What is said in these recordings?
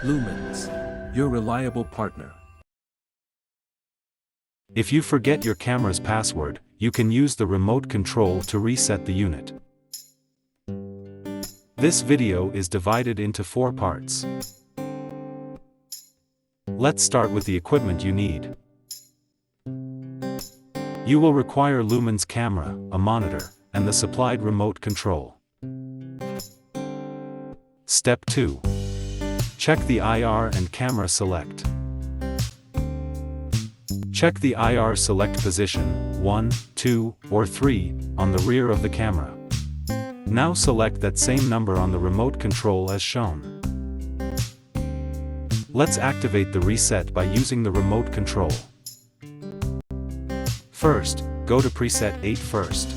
Lumens, your reliable partner. If you forget your camera's password, you can use the remote control to reset the unit. This video is divided into 4 parts. Let's start with the equipment you need. You will require Lumens camera, a monitor, and the supplied remote control. Step 2. Check the IR and camera select. Check the IR select position, 1, 2, or 3, on the rear of the camera. Now select that same number on the remote control as shown. Let's activate the reset by using the remote control. First, go to preset 8 first.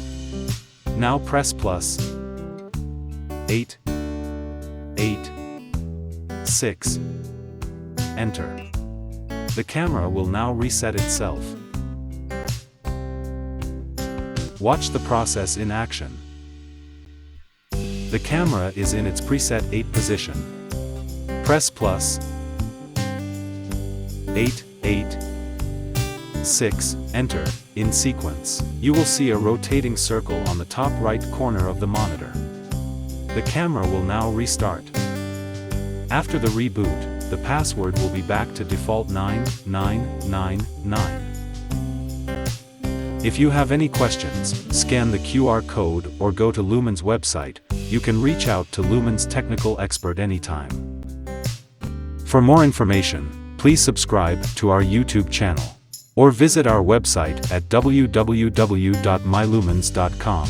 Now press plus 8, 8, 6, enter. The camera will now reset itself. Watch the process in action. The camera is in its preset 8 position. Press plus 8, 8, 6, enter, in sequence. You will see a rotating circle on the top right corner of the monitor. The camera will now restart. After the reboot, the password will be back to default 9999. If you have any questions, scan the QR code or go to Lumens website. You can reach out to Lumens technical expert anytime. For more information, please subscribe to our YouTube channel or visit our website at www.mylumens.com.